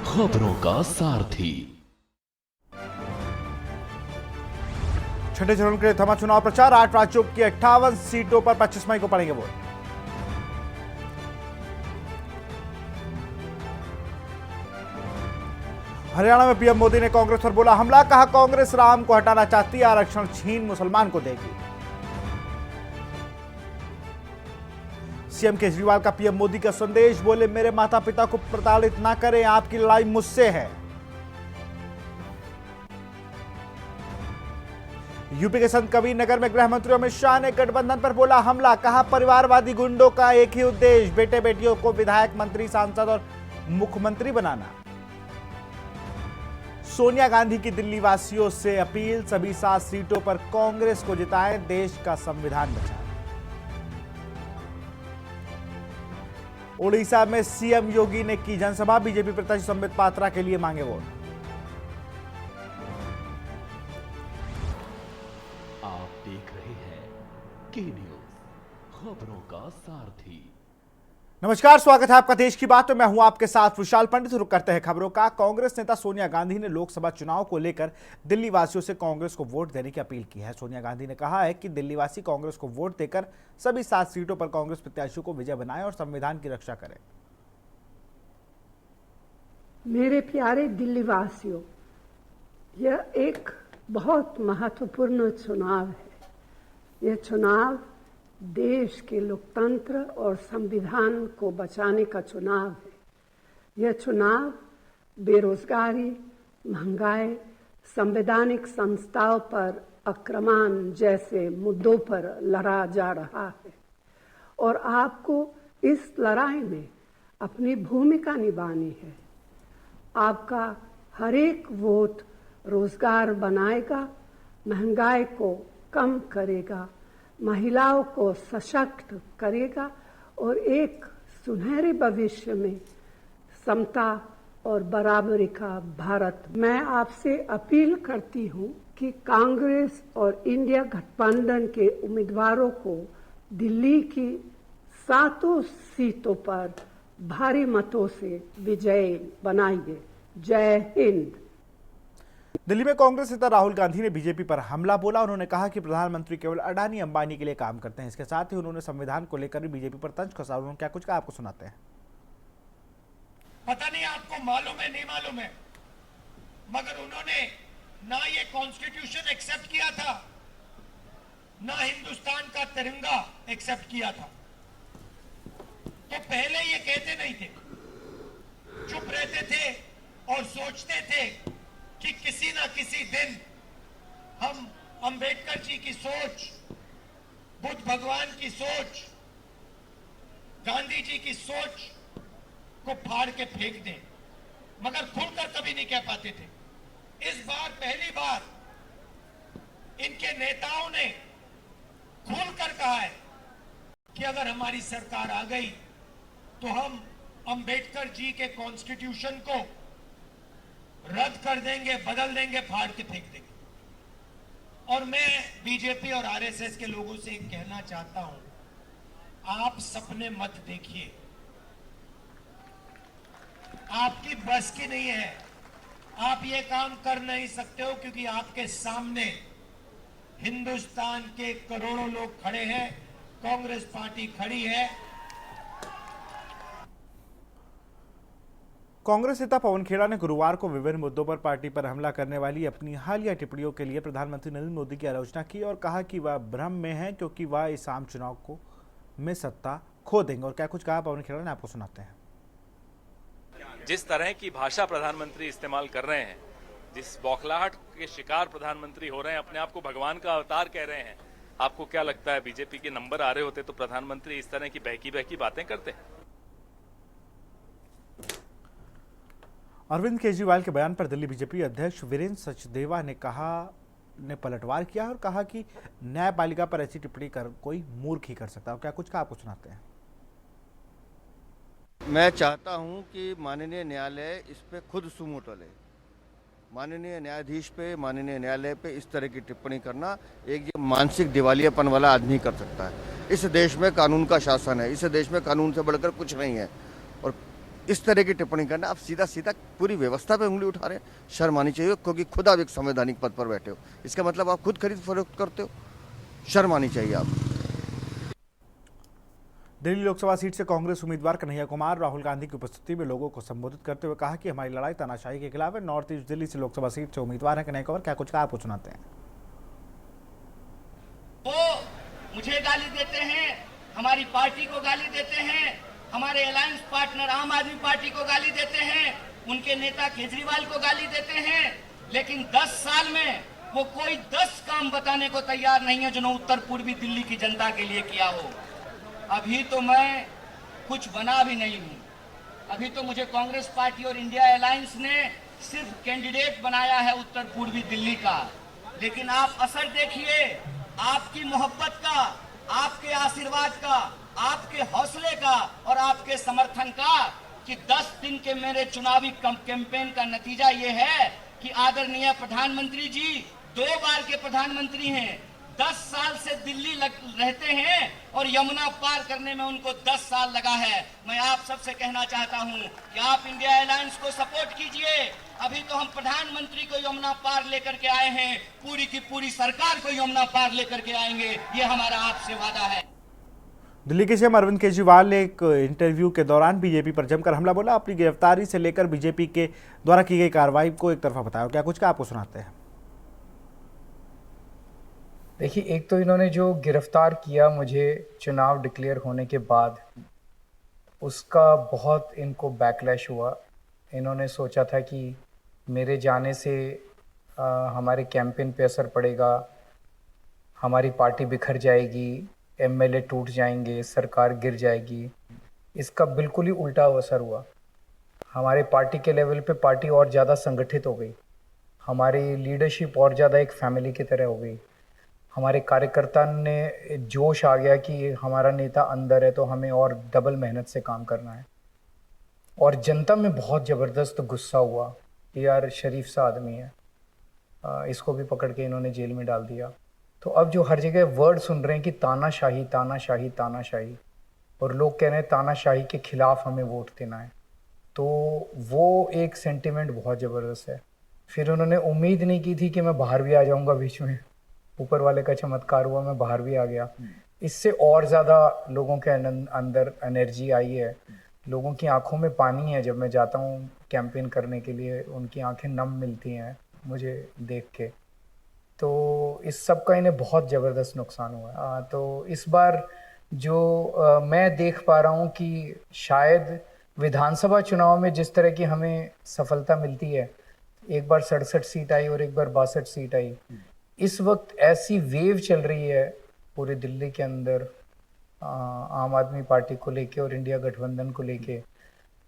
खबरों का सारथी। छठे चरण के लिए थमा चुनाव प्रचार। 8 राज्यों की 58 सीटों पर 25 मई को पड़ेंगे वोट। हरियाणा में पीएम मोदी ने कांग्रेस पर बोला हमला, कहा कांग्रेस राम को हटाना चाहती है, आरक्षण छीन मुसलमान को देगी। सीएम केजरीवाल का पीएम मोदी का संदेश, बोले मेरे माता पिता को प्रताड़ित ना करें, आपकी लड़ाई मुझसे है। यूपी के संत कबीर नगर में गृह मंत्री अमित शाह ने गठबंधन पर बोला हमला, कहा परिवारवादी गुंडों का एक ही उद्देश्य, बेटे बेटियों को विधायक मंत्री सांसद और मुख्यमंत्री बनाना। सोनिया गांधी की दिल्ली वासियों से अपील, सभी 7 सीटों पर कांग्रेस को जिताएं, देश का संविधान बचाएं। ओडिशा में सीएम योगी ने की जनसभा, बीजेपी प्रत्याशी संबित पात्रा के लिए मांगे वोट। आप देख रहे हैं के न्यूज, खबरों का सारथी। नमस्कार, स्वागत है आपका देश की बात में। मैं हूं आपके साथ विशाल पंडित। रुक करते हैं खबरों का। कांग्रेस नेता सोनिया गांधी ने लोकसभा चुनाव को लेकर दिल्ली वासियों से कांग्रेस को वोट देने की अपील की है। सोनिया गांधी ने कहा है कि दिल्ली वासी कांग्रेस को वोट देकर सभी 7 सीटों पर कांग्रेस प्रत्याशियों को विजय बनाएं और संविधान की रक्षा करें। मेरे प्यारे दिल्ली वासियों, यह एक बहुत महत्वपूर्ण चुनाव है। यह चुनाव देश के लोकतंत्र और संविधान को बचाने का चुनाव है। यह चुनाव बेरोजगारी, महंगाई, संवैधानिक संस्थाओं पर आक्रमण जैसे मुद्दों पर लड़ा जा रहा है और आपको इस लड़ाई में अपनी भूमिका निभानी है। आपका हर एक वोट रोजगार बनाएगा, महंगाई को कम करेगा, महिलाओं को सशक्त करेगा और एक सुनहरे भविष्य में समता और बराबरी का भारत। मैं आपसे अपील करती हूं कि कांग्रेस और इंडिया गठबंधन के उम्मीदवारों को दिल्ली की 7 सीटों पर भारी मतों से विजयी बनाइए। जय हिंद। दिल्ली में कांग्रेस नेता राहुल गांधी ने बीजेपी पर हमला बोला। उन्होंने कहा कि प्रधानमंत्री केवल अडानी अंबानी के लिए काम करते हैं। इसके साथ ही उन्होंने संविधान को लेकर भी बीजेपी पर तंज कसा। उन्होंने क्या कुछ कहा, आपको सुनाते हैं। पता नहीं आपको मालूम है नहीं मालूम है, मगर उन्होंने ना ये कॉन्स्टिट्यूशन एक्सेप्ट किया था, ना हिंदुस्तान का तिरंगा एक्सेप्ट किया था। तो पहले ये कहते नहीं थे, चुप रहते थे और सोचते थे कि किसी ना किसी दिन हम अंबेडकर जी की सोच, बुद्ध भगवान की सोच, गांधी जी की सोच को फाड़ के फेंक दें, मगर खुलकर कभी नहीं कह पाते थे। इस बार पहली बार इनके नेताओं ने खुलकर कहा है कि अगर हमारी सरकार आ गई तो हम अंबेडकर जी के कॉन्स्टिट्यूशन को रद्द कर देंगे, बदल देंगे, फाड़ के फेंक देंगे। और मैं बीजेपी और आरएसएस के लोगों से कहना चाहता हूं, आप सपने मत देखिए, आपकी बस की नहीं है, आप ये काम कर नहीं सकते हो, क्योंकि आपके सामने हिंदुस्तान के करोड़ों लोग खड़े हैं, कांग्रेस पार्टी खड़ी है। कांग्रेस नेता पवन खेड़ा ने गुरुवार को विभिन्न मुद्दों पर पार्टी पर हमला करने वाली अपनी हालिया टिप्पणियों के लिए प्रधानमंत्री नरेंद्र मोदी की आलोचना की और कहा कि वह भ्रम में है क्योंकि वह इस आम चुनाव को में सत्ता खो देंगे। और क्या कुछ कहा पवन खेड़ा ने, आपको सुनाते हैं। जिस तरह की भाषा प्रधानमंत्री इस्तेमाल कर रहे हैं, जिस बौखलाहट के शिकार प्रधानमंत्री हो रहे हैं, अपने आप को भगवान का अवतार कह रहे हैं, आपको क्या लगता है बीजेपी के नंबर आ रहे होते तो प्रधानमंत्री इस तरह की बहकी बहकी बातें करते हैं? अरविंद केजरीवाल के बयान पर दिल्ली बीजेपी अध्यक्ष वीरेंद्र सचदेवा ने पलटवार किया और कहा कि न्यायपालिका पर ऐसी टिप्पणी कर कोई मूर्ख ही कर सकता है। क्या कुछ कहा, आपको सुनाते हैं। मैं चाहता हूं कि माननीय न्यायालय इस पे खुद सुमोटो ले। माननीय न्यायाधीश पे, माननीय न्यायालय पे इस तरह की टिप्पणी करना एक ये मानसिक दिवालियापन वाला आदमी कर सकता है। इस देश में कानून का शासन है, इस देश में कानून से बढ़कर कुछ नहीं है और इस तरह की टिप्पणी करना, आप सीधा सीधा पूरी व्यवस्था पे उंगली उठा रहे हैं। शर्म आनी चाहिए, क्योंकि खुद आप एक संवैधानिक पद पर बैठे हो। इसका मतलब आप खुद खरीद फरोख्त करते हो। शर्म आनी चाहिए आप। दिल्ली लोकसभा सीट से कांग्रेस उम्मीदवार कन्हैया कुमार राहुल गांधी की उपस्थिति में लोगों को संबोधित करते हुए कहा कि हमारी लड़ाई तानाशाही के खिलाफ है। नॉर्थ ईस्ट दिल्ली से लोकसभा सीट से उम्मीदवार है कन्हैया कुमार, क्या कुछ कहा आपको सुनाते हैं। वो मुझे गाली देते हैं, हमारी पार्टी को गाली देते हैं, हमारे अलायंस पार्टनर आम आदमी पार्टी को गाली देते हैं, उनके नेता केजरीवाल को गाली देते हैं, लेकिन 10 साल में वो कोई 10 काम बताने को तैयार नहीं है जो उत्तर पूर्वी दिल्ली की जनता के लिए किया हो। अभी तो मैं कुछ बना भी नहीं हूं। अभी तो मुझे कांग्रेस पार्टी और इंडिया अलायंस ने सिर्फ कैंडिडेट बनाया है उत्तर पूर्वी दिल्ली का, लेकिन आप असर देखिए आपकी मोहब्बत का, आपके आशीर्वाद का, आपके हौसले का और आपके समर्थन का कि 10 दिन के मेरे चुनावी कैंपेन का नतीजा ये है कि आदरणीय प्रधानमंत्री जी 2 बार के प्रधानमंत्री हैं, 10 साल से दिल्ली रहते हैं और यमुना पार करने में उनको 10 साल लगा है। मैं आप सबसे कहना चाहता हूं कि आप इंडिया अलायंस को सपोर्ट कीजिए। अभी तो हम प्रधानमंत्री को यमुना पार लेकर के आए हैं, पूरी की पूरी सरकार को यमुना पार लेकर के आएंगे, ये हमारा आपसे वादा है। दिल्ली के सीएम अरविंद केजरीवाल ने एक इंटरव्यू के दौरान बीजेपी पर जमकर हमला बोला। अपनी गिरफ्तारी से लेकर बीजेपी के द्वारा की गई कार्रवाई को एक तरफा बताया। क्या कुछ का आपको सुनाते हैं। देखिए, एक तो इन्होंने जो गिरफ्तार किया मुझे चुनाव डिक्लेयर होने के बाद, उसका बहुत इनको बैकलैश हुआ। इन्होंने सोचा था कि मेरे जाने से हमारे कैंपेन पे असर पड़ेगा, हमारी पार्टी बिखर जाएगी, एमएलए टूट जाएंगे, सरकार गिर जाएगी। इसका बिल्कुल ही उल्टा असर हुआ। हमारे पार्टी के लेवल पे पार्टी और ज़्यादा संगठित हो गई, हमारी लीडरशिप और ज़्यादा एक फैमिली की तरह हो गई। हमारे कार्यकर्ता ने जोश आ गया कि हमारा नेता अंदर है तो हमें और डबल मेहनत से काम करना है। और जनता में बहुत ज़बरदस्त गुस्सा हुआ कि यार शरीफ सा आदमी है, इसको भी पकड़ के इन्होंने जेल में डाल दिया। तो अब जो हर जगह वर्ड सुन रहे हैं कि तानाशाही तानाशाही तानाशाही, और लोग कह रहे हैं तानाशाही के खिलाफ हमें वोट देना है, तो वो एक सेंटिमेंट बहुत ज़बरदस्त है। फिर उन्होंने उम्मीद नहीं की थी कि मैं बाहर भी आ जाऊंगा बीच में। ऊपर वाले का चमत्कार हुआ, मैं बाहर भी आ गया। इससे और ज़्यादा लोगों के अंदर एनर्जी आई है। लोगों की आंखों में पानी है। जब मैं जाता हूँ कैंपेन करने के लिए, उनकी आंखें नम मिलती हैं मुझे देख के। तो इस सब का इन्हें बहुत ज़बरदस्त नुकसान हुआ। तो इस बार जो मैं देख पा रहा हूँ कि शायद विधानसभा चुनाव में जिस तरह की हमें सफलता मिलती है, एक बार 67 सीट आई और एक बार 62 सीट आई, इस वक्त ऐसी वेव चल रही है पूरे दिल्ली के अंदर आम आदमी पार्टी को लेके और इंडिया गठबंधन को लेके,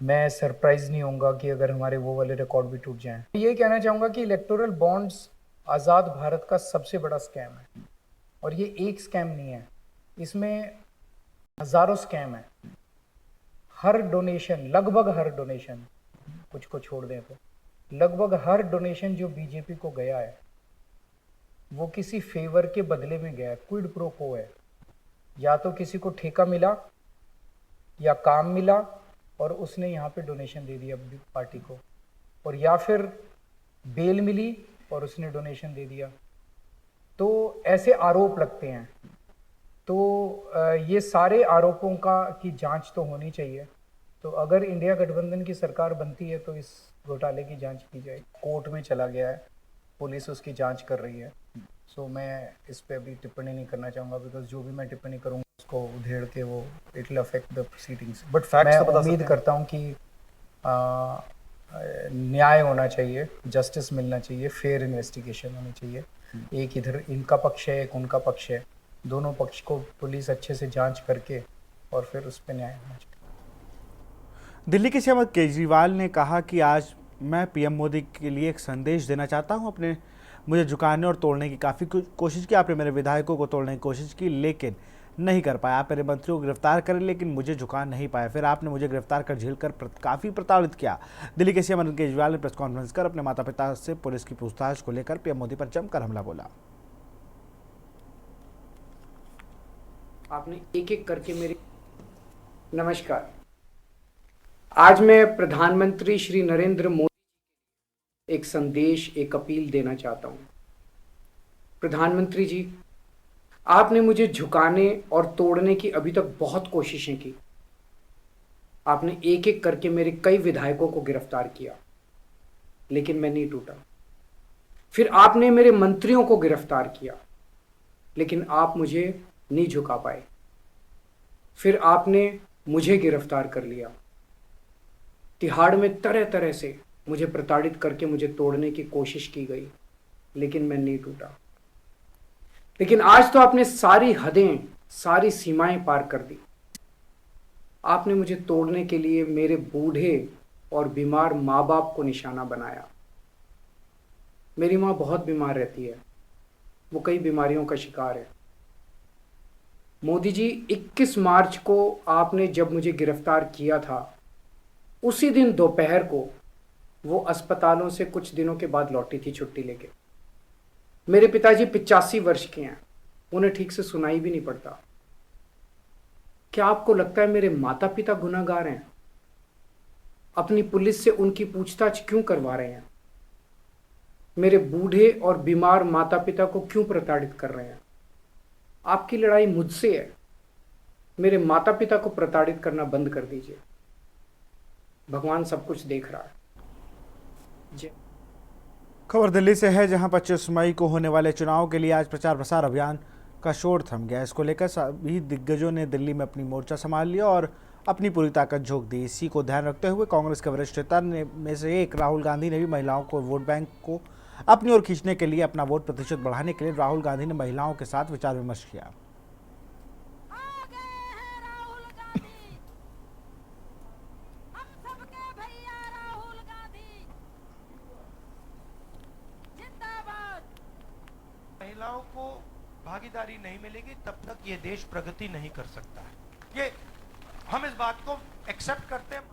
मैं सरप्राइज नहीं होऊंगा कि अगर हमारे वो वाले रिकॉर्ड भी टूट जाएं। ये कहना चाहूँगा कि इलेक्टोरल बॉन्ड्स आज़ाद भारत का सबसे बड़ा स्कैम है, और ये एक स्कैम नहीं है, इसमें हज़ारों स्कैम है। हर डोनेशन, लगभग हर डोनेशन, कुछ को छोड़ दें तो लगभग हर डोनेशन जो बीजेपी को गया है वो किसी फेवर के बदले में गया है, क्विड प्रो को है। या तो किसी को ठेका मिला या काम मिला और उसने यहाँ पे डोनेशन दे दिया पार्टी को, और या फिर बेल मिली और उसने डोनेशन दे दिया। तो ऐसे आरोप लगते हैं। तो ये सारे आरोपों की जांच तो होनी चाहिए। तो अगर इंडिया गठबंधन की सरकार बनती है तो इस घोटाले की जांच की जाए। कोर्ट में चला गया है, पुलिस उसकी जांच कर रही है। सो मैं इस पे अभी टिप्पणी नहीं करना चाहूँगा, बिकॉज जो भी मैं टिप्पणी करूँगा उसको उधेड़ के वो it will affect the proceedings. But मैं उम्मीद करता हूँ कि न्याय होना चाहिए, जस्टिस मिलना चाहिए, फेयर इन्वेस्टिगेशन होनी चाहिए। एक इधर इनका पक्ष है, एक उनका पक्ष है, दोनों पक्ष को पुलिस अच्छे से जांच करके और फिर उस पर न्याय होना चाहिए। दिल्ली के सीएम केजरीवाल ने कहा कि आज मैं पीएम मोदी के लिए एक संदेश देना चाहता हूं। अपने मुझे झुकाने और तोड़ने की काफ़ी कोशिश की, आपने मेरे विधायकों को तोड़ने की कोशिश की लेकिन नहीं कर पाया। आप मेरे मंत्रियों को गिरफ्तार करें लेकिन मुझे झुका नहीं पाया। फिर आपने मुझे गिरफ्तार कर झेल कर काफ़ी प्रताड़ित किया। दिल्ली के सीएम अरविंद केजरीवाल ने प्रेस कॉन्फ्रेंस कर अपने माता पिता से पुलिस की पूछताछ को लेकर पीएम मोदी पर जमकर हमला बोला। आपने एक एक करके मेरी नमस्कार, आज मैं प्रधानमंत्री श्री नरेंद्र मोदी एक संदेश, एक अपील देना चाहता हूं। प्रधानमंत्री जी, आपने मुझे झुकाने और तोड़ने की अभी तक बहुत कोशिशें की। आपने एक एक करके मेरे कई विधायकों को गिरफ्तार किया, लेकिन मैं नहीं टूटा। फिर आपने मेरे मंत्रियों को गिरफ्तार किया, लेकिन आप मुझे नहीं झुका पाए। फिर आपने मुझे गिरफ्तार कर लिया। तिहाड़ में तरह तरह से मुझे प्रताड़ित करके मुझे तोड़ने की कोशिश की गई, लेकिन मैं नहीं टूटा। लेकिन आज तो आपने सारी हदें, सारी सीमाएं पार कर दी। आपने मुझे तोड़ने के लिए मेरे बूढ़े और बीमार माँ बाप को निशाना बनाया। मेरी माँ बहुत बीमार रहती है, वो कई बीमारियों का शिकार है। मोदी जी, 21 मार्च को आपने जब मुझे गिरफ्तार किया था, उसी दिन दोपहर को वो अस्पतालों से कुछ दिनों के बाद लौटी थी छुट्टी लेके। मेरे पिताजी 85 वर्ष के हैं, उन्हें ठीक से सुनाई भी नहीं पड़ता। क्या आपको लगता है मेरे माता पिता गुनहगार हैं? अपनी पुलिस से उनकी पूछताछ क्यों करवा रहे हैं? मेरे बूढ़े और बीमार माता पिता को क्यों प्रताड़ित कर रहे हैं? आपकी लड़ाई मुझसे है। मेरे माता पिता को प्रताड़ित करना बंद कर दीजिए। भगवान सब कुछ देख रहा है। खबर दिल्ली से है, जहां 25 मई को होने वाले चुनाव के लिए आज प्रचार प्रसार अभियान का शोर थम गया। इसको लेकर सभी दिग्गजों ने दिल्ली में अपनी मोर्चा संभाल लिया और अपनी पूरी ताकत झोंक दी। इसी को ध्यान रखते हुए कांग्रेस के वरिष्ठ नेता में से एक राहुल गांधी ने भी महिलाओं को वोट बैंक को अपनी ओर खींचने के लिए, अपना वोट प्रतिशत बढ़ाने के लिए राहुल गांधी ने महिलाओं के साथ विचार विमर्श किया। महिलाओं को भागीदारी नहीं मिलेगी तब तक ये देश प्रगति नहीं कर सकता है। ये हम इस बात को एक्सेप्ट करते हैं।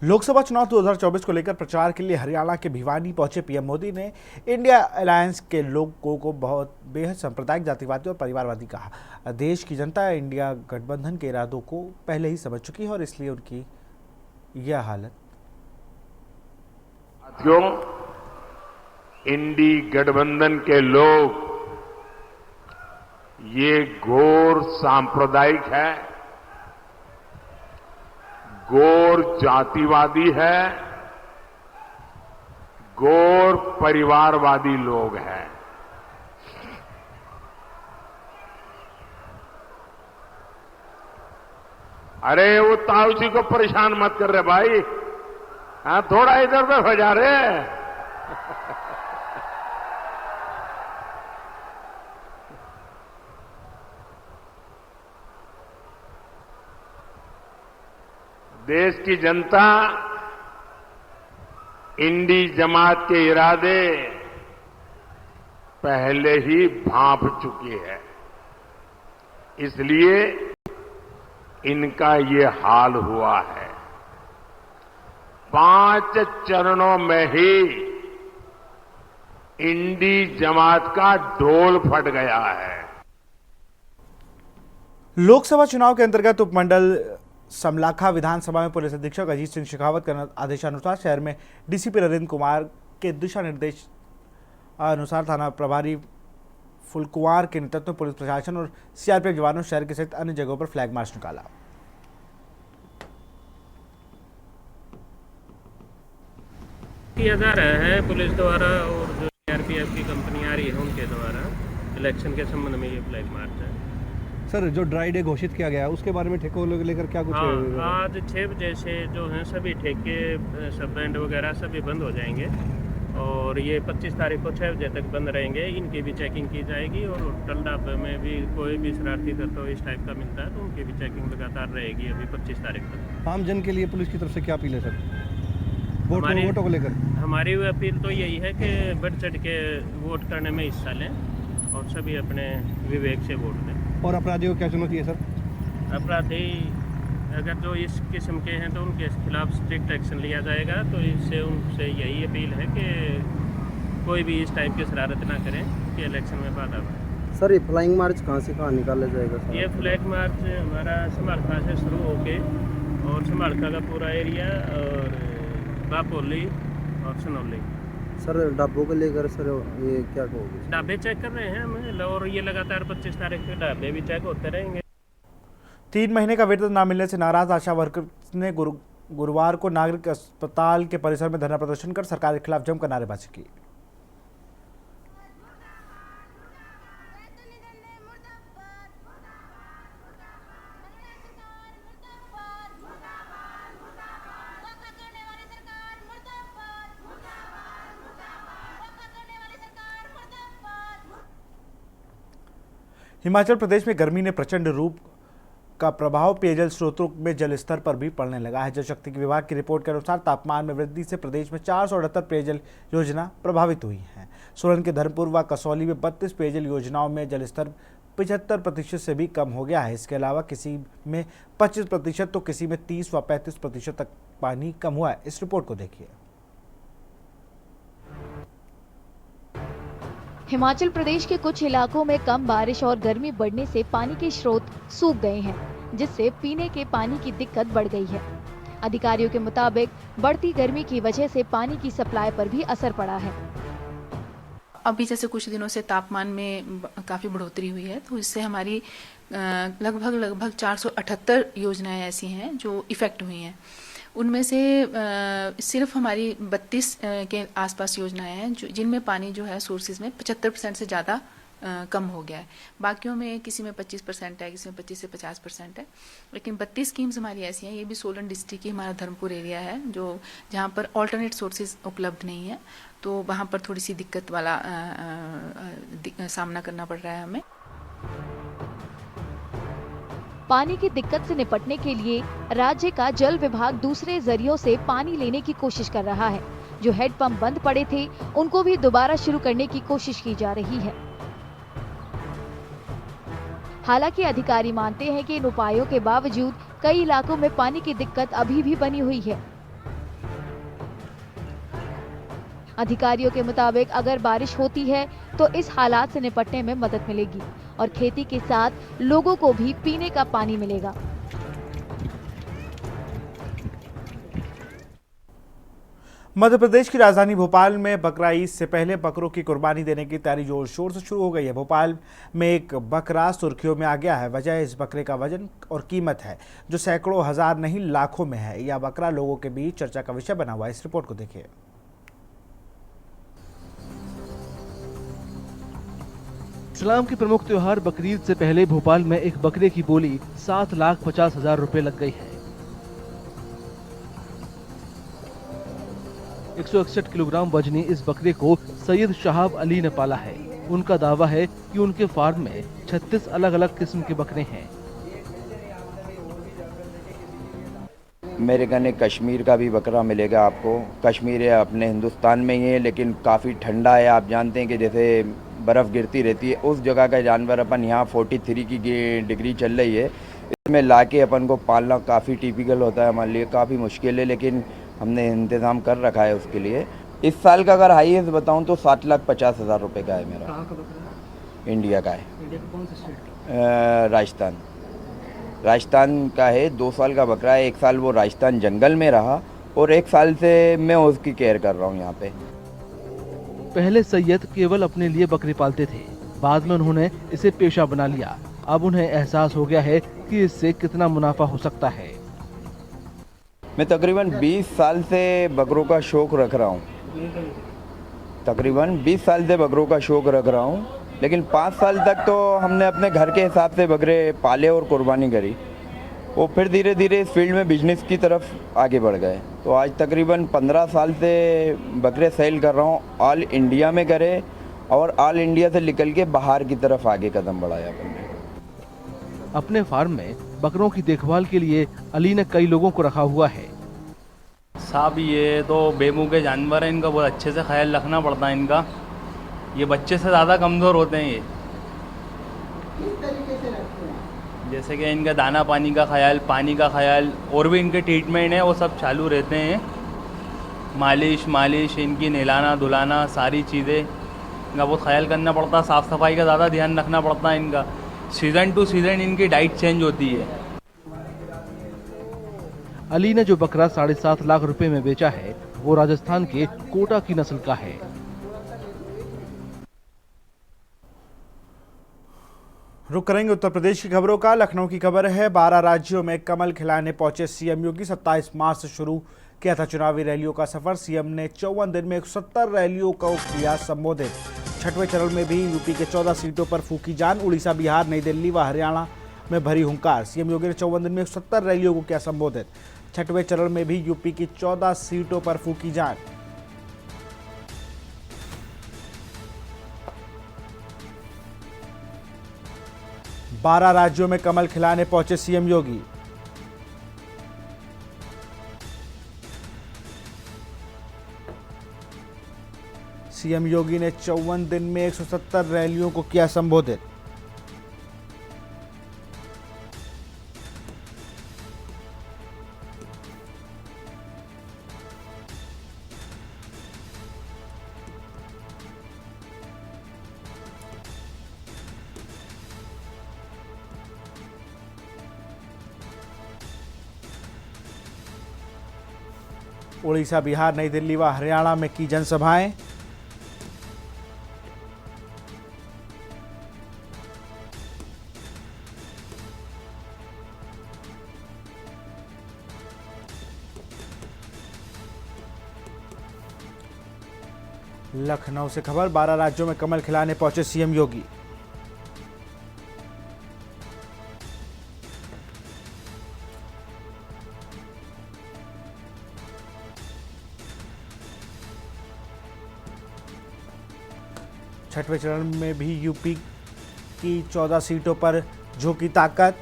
लोकसभा चुनाव 2024 को लेकर प्रचार के लिए हरियाणा के भिवानी पहुंचे पीएम मोदी ने इंडिया अलायंस के लोगों को बहुत बेहद सांप्रदायिक, जातिवादी और परिवारवादी कहा। देश की जनता इंडिया गठबंधन के इरादों को पहले ही समझ चुकी है और इसलिए उनकी यह हालत। साथियों, इंडी गठबंधन के लोग ये घोर सांप्रदायिक है, घोर जातिवादी है, घोर परिवारवादी लोग हैं। अरे वो ताऊ जी को परेशान मत कर रहे भाई, हाँ थोड़ा इधर उधर हो जा रहे। देश की जनता इंडी जमात के इरादे पहले ही भांप चुकी है, इसलिए इनका ये हाल हुआ है। 5 चरणों में ही इंडी जमात का ढोल फट गया है। लोकसभा चुनाव के अंतर्गत उपमंडल समलाखा विधानसभा में पुलिस अधीक्षक अजीत सिंह शेखावत के आदेशानुसार शहर में डीसीपी नरेंद्र कुमार के दिशा निर्देश अनुसार थाना प्रभारी फुलकुमार के नेतृत्व में पुलिस प्रशासन और सीआरपीएफ जवानों शहर के सहित अन्य जगहों पर फ्लैग मार्च निकाला। किया जा रहा है पुलिस द्वारा और जो सीआरपीएफ की कंपनी आ रही है उनके द्वारा इलेक्शन के संबंध में ये फ्लैग मार्च है। सर, जो ड्राई डे घोषित किया गया है उसके बारे में ठेकों को लेकर क्या कुछ? आज 6 बजे से जो हैं सभी ठेके, सब बैंड वगैरह सभी बंद हो जाएंगे और ये 25 तारीख को 6 बजे तक बंद रहेंगे। इनकी भी चेकिंग की जाएगी और होटल ढाबे में भी कोई भी शरारती तत्व इस टाइप का मिलता है तो उनकी भी चेकिंग लगातार रहेगी अभी 25 तारीख तक। आम जन के लिए पुलिस की तरफ से क्या अपील है सर वोटों को लेकर? हमारी अपील तो यही है कि बढ़ चढ़ के वोट करने में हिस्सा लें और सभी अपने विवेक से वोट दें। और अपराधियों को क्या चुनौती है सर? अपराधी अगर जो इस किस्म के हैं तो उनके खिलाफ स्ट्रिक्ट एक्शन लिया जाएगा। तो इससे उनसे यही अपील है कि कोई भी इस टाइप की शरारत ना करें कि इलेक्शन में बाधा बने। सर, ये फ्लाइंग मार्च कहाँ से कहाँ निकाला जाएगा सर? ये फ्लैग मार्च हमारा समलाखा से शुरू होके और समाड़का का पूरा एरिया और बापोली और सनौली। सर डब्बों को लेकर सर ये क्या कहोगे? ढाबे चेक कर रहे हैं हम, और ये लगातार 25 तारीख के ढाबे भी चेक होते रहेंगे। 3 महीने का वेतन न मिलने से नाराज आशा वर्कर्स ने गुरुवार को नागरिक अस्पताल के परिसर में धरना प्रदर्शन कर सरकार के खिलाफ जमकर नारेबाजी की। हिमाचल प्रदेश में गर्मी ने प्रचंड रूप का प्रभाव पेयजल स्रोतों में जल स्तर पर भी पड़ने लगा है। जल शक्ति विभाग की रिपोर्ट के अनुसार तापमान में वृद्धि से प्रदेश में 478 पेयजल योजना प्रभावित हुई हैं। सोलन के धर्मपुर व कसौली में 32 पेयजल योजनाओं में जल स्तर 75% से भी कम हो गया है। इसके अलावा किसी में 25% तो किसी में 30 व 35% तक पानी कम हुआ है। इस रिपोर्ट को देखिए। हिमाचल प्रदेश के कुछ इलाकों में कम बारिश और गर्मी बढ़ने से पानी के स्रोत सूख गए हैं, जिससे पीने के पानी की दिक्कत बढ़ गई है। अधिकारियों के मुताबिक बढ़ती गर्मी की वजह से पानी की सप्लाई पर भी असर पड़ा है। अभी जैसे कुछ दिनों से तापमान में काफ़ी बढ़ोतरी हुई है, तो इससे हमारी लगभग 478 योजनाएं ऐसी हैं जो इफ़ेक्ट हुई हैं। उनमें से सिर्फ हमारी 32 के आसपास योजनाएं हैं जिनमें पानी जो है सोर्सेज में 75% से ज़्यादा कम हो गया है। बाकियों में किसी में 25% है, किसी में 25 से 50% है, लेकिन 32 स्कीम्स हमारी ऐसी हैं। ये भी सोलन डिस्ट्रिक्ट की हमारा धर्मपुर एरिया है जो जहाँ पर ऑल्टरनेट सोर्सेज उपलब्ध नहीं है, तो वहाँ पर थोड़ी सी दिक्कत वाला सामना करना पड़ रहा है हमें। पानी की दिक्कत से निपटने के लिए राज्य का जल विभाग दूसरे जरियों से पानी लेने की कोशिश कर रहा है। जो हेडपंप बंद पड़े थे उनको भी दोबारा शुरू करने की कोशिश की जा रही है। हालांकि अधिकारी मानते हैं कि इन उपायों के बावजूद कई इलाकों में पानी की दिक्कत अभी भी बनी हुई है। अधिकारियों के मुताबिक अगर बारिश होती है तो इस हालात से निपटने में मदद मिलेगी और खेती के साथ लोगों को भी पीने का पानी मिलेगा। मध्य प्रदेश की राजधानी भोपाल में बकरा ईद से पहले बकरों की कुर्बानी देने की तैयारी जोर शोर से शुरू हो गई है। भोपाल में एक बकरा सुर्खियों में आ गया है। वजह इस बकरे का वजन और कीमत है जो सैकड़ों हजार नहीं लाखों में है। यह बकरा लोगों के बीच चर्चा का विषय बना हुआ है। इस रिपोर्ट को देखिए। इस्लाम के प्रमुख त्योहार बकरीद से पहले भोपाल में एक बकरे की बोली 7,50,000 रुपए लग गई है। 161 किलोग्राम वजनी इस बकरे को सैयद शहाब अली ने पाला है। उनका दावा है कि उनके फार्म में 36 अलग अलग किस्म के बकरे हैं। मेरे कहने कश्मीर का भी बकरा मिलेगा आपको। कश्मीर है अपने हिंदुस्तान में ही है, लेकिन काफ़ी ठंडा है। आप जानते हैं कि जैसे बर्फ़ गिरती रहती है, उस जगह का जानवर अपन यहाँ 43 की डिग्री चल रही है, इसमें लाके अपन को पालना काफ़ी टिपिकल होता है, हमारे लिए काफ़ी मुश्किल है, लेकिन हमने इंतज़ाम कर रखा है उसके लिए। इस साल का अगर हाईएस्ट बताऊँ तो 7,50,000 रुपये का है मेरा। कहाँ का बकरा है? इंडिया का है। इंडिया का कौन सा स्टेट? राजस्थान का है। 2 साल का बकरा है। 1 साल वो राजस्थान जंगल में रहा और 1 साल से मैं उसकी केयर कर रहा हूँ यहाँ पे। पहले सैयद केवल अपने लिए बकरी पालते थे, बाद में उन्होंने इसे पेशा बना लिया। अब उन्हें एहसास हो गया है कि इससे कितना मुनाफा हो सकता है। मैं तकरीबन 20 साल से बकरों का शौक रख रहा हूँ। तकरीबन 20 साल से बकरों का शौक रख रहा हूँ, लेकिन 5 साल तक तो हमने अपने घर के हिसाब से बकरे पाले और कुर्बानी करी। वो फिर धीरे धीरे इस फील्ड में बिजनेस की तरफ आगे बढ़ गए। तो आज तकरीबन 15 साल से बकरे सेल कर रहा हूँ। ऑल इंडिया में करे और ऑल इंडिया से निकल के बाहर की तरफ आगे कदम बढ़ाया अपने। अपने फार्म में बकरों की देखभाल के लिए अली ने कई लोगों को रखा हुआ है। साहब ये तो बेमुँह के जानवर हैं, इनका बहुत अच्छे से ख्याल रखना पड़ता है इनका। ये बच्चे से ज़्यादा कमज़ोर होते हैं। ये किस तरीके से रखते हैं? जैसे कि इनका दाना पानी का ख्याल, पानी का ख्याल, और भी इनके ट्रीटमेंट है वो सब चालू रहते हैं। मालिश इनकी नहलाना धुलाना सारी चीज़ें इनका बहुत ख्याल करना पड़ता। साफ़ सफाई का ज़्यादा ध्यान रखना पड़ता है इनका। सीज़न टू सीज़न इनकी डाइट चेंज होती है। अली ने जो बकरा 7.5 लाख रुपए में बेचा है वो राजस्थान के कोटा की नस्ल का है। रुक करेंगे उत्तर प्रदेश की खबरों का। लखनऊ की खबर है, 12 राज्यों में कमल खिलाने पहुंचे सीएम योगी। 27 मार्च से शुरू किया था चुनावी रैलियों का सफर। सीएम ने 54 दिन में 170 रैलियों को किया संबोधित। छठवें चरण में भी यूपी के 14 सीटों पर फूकी जान। उड़ीसा, बिहार, नई दिल्ली व हरियाणा में भरी हुंकार। सीएम योगी ने 54 दिन में 170 रैलियों को किया संबोधित। छठवें चरण में भी यूपी की 14 सीटों पर फूकी जान। बारह राज्यों में कमल खिलाने पहुंचे सीएम योगी। सीएम योगी ने 54 दिन में 170 रैलियों को किया संबोधित। उड़ीसा, बिहार, नई दिल्ली व हरियाणा में की जनसभाएं। लखनऊ से खबर, 12 राज्यों में कमल खिलाने पहुंचे सीएम योगी। छठवें चरण में भी यूपी की 14 सीटों पर झोंकी ताकत।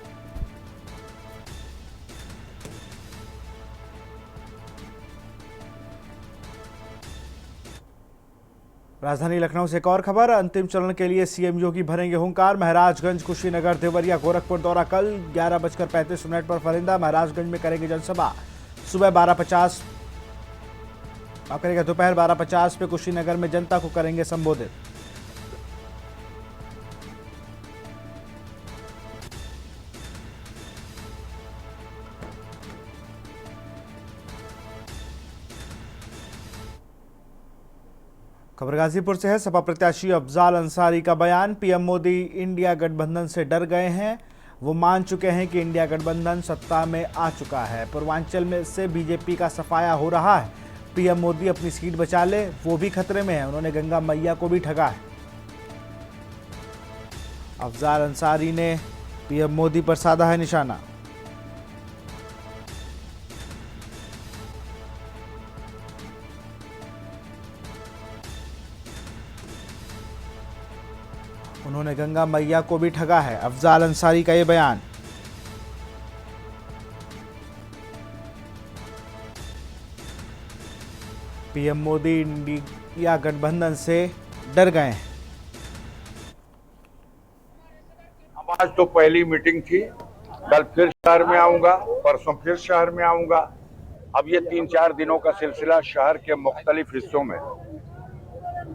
राजधानी लखनऊ से एक और खबर, अंतिम चरण के लिए सीएम योगी भरेंगे हुंकार। महराजगंज, कुशीनगर, देवरिया, गोरखपुर दौरा कल 11:35 पर फरिंदा। महराजगंज में करेंगे जनसभा। सुबह 12:50 करेगा, दोपहर 12:50 पे कुशीनगर में जनता को करेंगे संबोधित। खबर गाजीपुर से है, सपा प्रत्याशी अफजाल अंसारी का बयान। पीएम मोदी इंडिया गठबंधन से डर गए हैं। वो मान चुके हैं कि इंडिया गठबंधन सत्ता में आ चुका है। पूर्वांचल में से बीजेपी का सफाया हो रहा है। पीएम मोदी अपनी सीट बचा ले, वो भी खतरे में है। उन्होंने गंगा मैया को भी ठगा है। अफजाल अंसारी ने पीएम मोदी पर साधा है निशाना। उन्होंने गंगा मैया को भी ठगा है, अफजाल अंसारी का ये बयान। पीएम मोदी इंडिया गठबंधन से डर गए हैं। आज तो पहली मीटिंग थी, कल फिर शहर में आऊंगा, परसों फिर शहर में आऊंगा। अब ये 3-4 दिनों का सिलसिला शहर के मुख्तलिफ हिस्सों में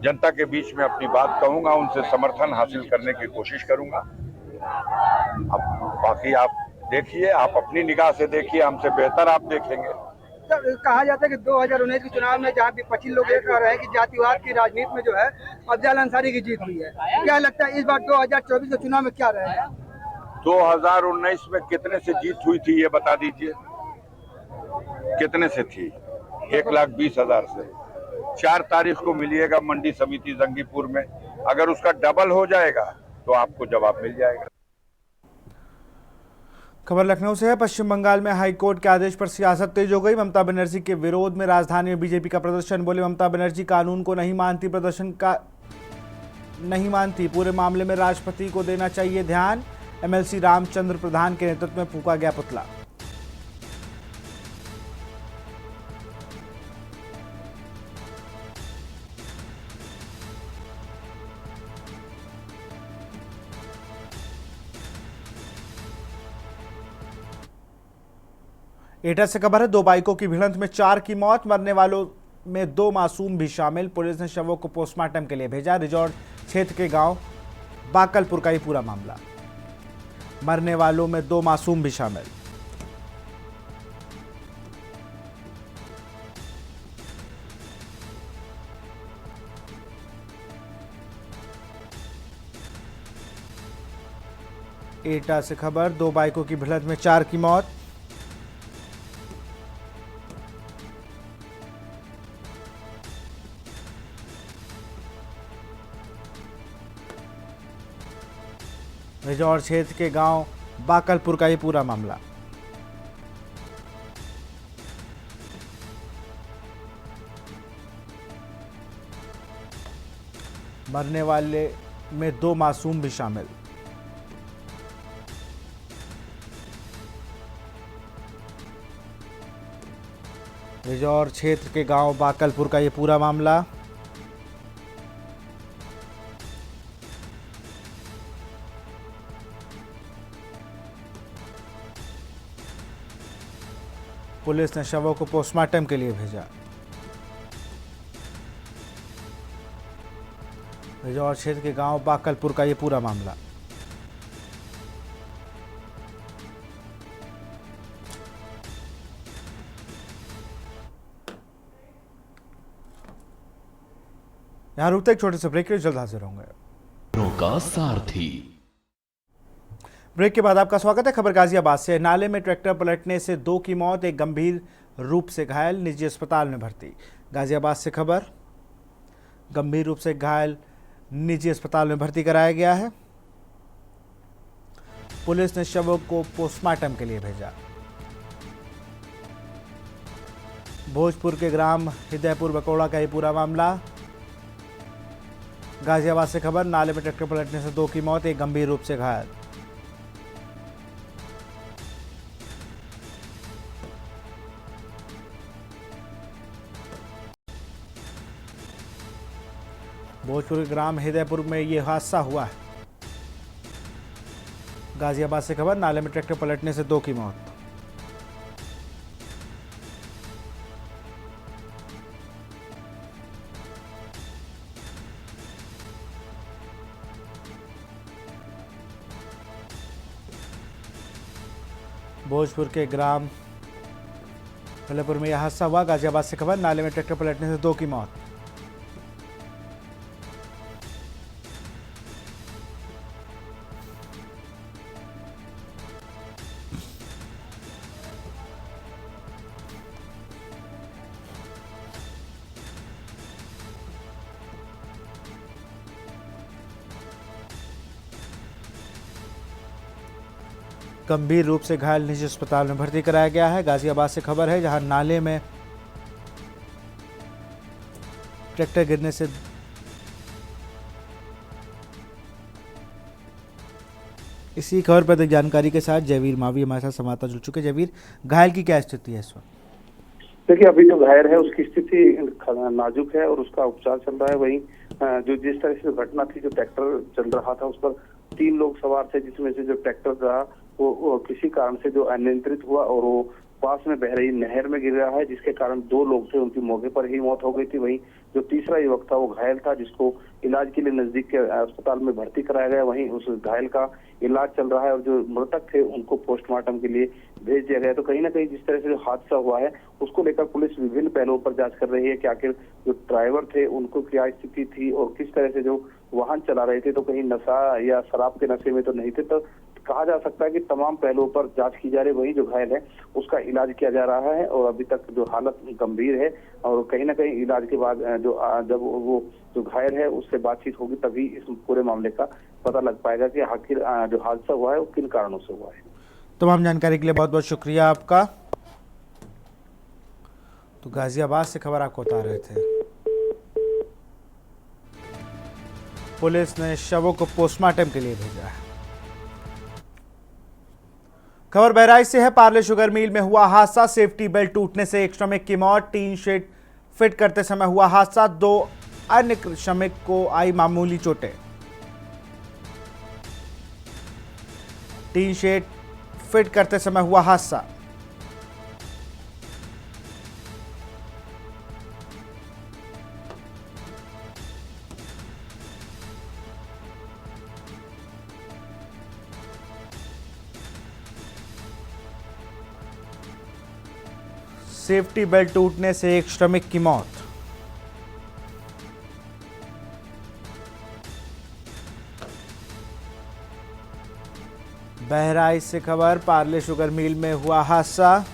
जनता के बीच में अपनी बात कहूंगा, उनसे समर्थन हासिल करने की कोशिश करूंगा। अब बाकी आप देखिए, आप अपनी निगाह से देखिए, हमसे बेहतर आप देखेंगे। कहा जाता है कि 2019 के चुनाव में जहाँ विपक्षी लोग ये कह रहे हैं कि जातिवाद की राजनीति में जो है अफजाल अंसारी की जीत हुई है, क्या लगता है इस बार 2024 के चुनाव में क्या रहेगा? 2019 में कितने से जीत हुई थी ये बता दीजिए, कितने से थी? 1,20,000 से। 4 तारीख को मिलिएगा मंडी समिति जंगीपुर में, अगर उसका डबल हो जाएगा तो आपको जवाब मिल जाएगा। खबर लखनऊ से है, पश्चिम बंगाल में हाईकोर्ट के आदेश पर सियासत तेज हो गई। ममता बनर्जी के विरोध में राजधानी में बीजेपी का प्रदर्शन। बोले ममता बनर्जी कानून को नहीं मानती, प्रदर्शन का नहीं मानती। पूरे मामले में राष्ट्रपति को देना चाहिए ध्यान। एमएलसी रामचंद्र प्रधान के नेतृत्व में फूंका गया पुतला। एटा से खबर है, 2 बाइकों की भिड़ंत में 4 की मौत, मरने वालों में 2 मासूम भी शामिल। पुलिस ने शवों को पोस्टमार्टम के लिए भेजा। रिजॉर्ट क्षेत्र के गांव बाकलपुर का ये पूरा मामला। मरने वालों में 2 मासूम भी शामिल। एटा से खबर, 2 बाइकों की भिड़ंत में 4 की मौत। रिजौर क्षेत्र के गांव बाकलपुर का ये पूरा मामला। मरने वाले में 2 मासूम भी शामिल। रिजौर क्षेत्र के गांव बाकलपुर का ये पूरा मामला। पुलिस ने शवों को पोस्टमार्टम के लिए भेजा। रिजौर क्षेत्र के गांव बाकलपुर का ये पूरा मामला। यहां रुकते एक छोटे से ब्रेक के लिए जल्द हाजिर होंगे। खबरों का सारथी। ब्रेक के बाद आपका स्वागत है। खबर गाजियाबाद से। नाले में ट्रैक्टर पलटने से 2 की मौत, एक गंभीर रूप से घायल निजी अस्पताल में भर्ती। गाजियाबाद से खबर, गंभीर रूप से घायल निजी अस्पताल में भर्ती कराया गया है। पुलिस ने शवों को पोस्टमार्टम के लिए भेजा। भोजपुर के ग्राम हिदयपुर बकोड़ा का ये पूरा मामला। गाजियाबाद से खबर, नाले में ट्रैक्टर पलटने से 2 की मौत, एक गंभीर रूप से घायल। भोजपुर के ग्राम हिदयपुर में यह हादसा हुआ है। गाजियाबाद से खबर, नाले में ट्रैक्टर पलटने से 2 की मौत। भोजपुर के ग्राम हिदयपुर में यह हादसा हुआ। गाजियाबाद से खबर, नाले में ट्रैक्टर पलटने से 2 की मौत। गंभीर रूप से घायल निजी अस्पताल में भर्ती कराया गया है। गाजियाबाद से खबर है, जहां नाले में ट्रैक्टर गिरने से इसी खबर पर जानकारी के साथ जयवीर मावी हमारे साथ संवाददाता जुड़ चुके। जयवीर, घायल की क्या स्थिति है इस वक्त? देखिए, अभी जो घायल है उसकी स्थिति नाजुक है और उसका उपचार चल रहा है। वहीं जो जिस तरह से घटना थी, जो ट्रैक्टर चल रहा था उस पर 3 लोग सवार थे, जिसमें से जो ट्रैक्टर था वो किसी कारण से जो अनियंत्रित हुआ और वो पास में बह रही नहर में गिर रहा है, जिसके कारण 2 लोग थे, उनकी मौके पर ही मौत हो गई थी। वहीं जो तीसरा युवक था वो घायल था, जिसको इलाज के लिए नजदीक के अस्पताल में भर्ती कराया गया। वहीं उस घायल का इलाज चल रहा है और जो मृतक थे उनको पोस्टमार्टम के लिए भेज दिया गया। तो कहीं ना कहीं जिस तरह से जो हादसा हुआ है उसको लेकर पुलिस विभिन्न पहलुओं पर जांच कर रही है कि आखिर जो ड्राइवर थे उनको क्या स्थिति थी और किस तरह से जो वाहन चला रहे थे, तो कहीं नशा या शराब के नशे में तो नहीं थे। तो कहा जा सकता है कि तमाम पहलुओं पर जांच की जा रही है। वही जो घायल है उसका इलाज किया जा रहा है और अभी तक जो हालत गंभीर है और कहीं ना कहीं इलाज के बाद जब वो जो घायल है उससे बातचीत होगी तभी इस पूरे मामले का पता लग पाएगा कि आखिर जो हादसा हुआ है वो किन कारणों से हुआ है। तमाम जानकारी के लिए बहुत बहुत शुक्रिया आपका। तो गाजियाबाद से खबर आपको बता रहे थे। पुलिस ने शवों को पोस्टमार्टम के लिए भेजा है। खबर बहराइच से है। पार्ले शुगर मिल में हुआ हादसा, सेफ्टी बेल्ट टूटने से एक श्रमिक की मौत। टीन शेड फिट करते समय हुआ हादसा, 2 अन्य श्रमिक को आई मामूली चोटें। टीन शेड फिट करते समय हुआ हादसा। सेफ्टी बेल्ट टूटने से एक श्रमिक की मौत। बहराइच से खबर, पार्ले शुगर मिल में हुआ हादसा।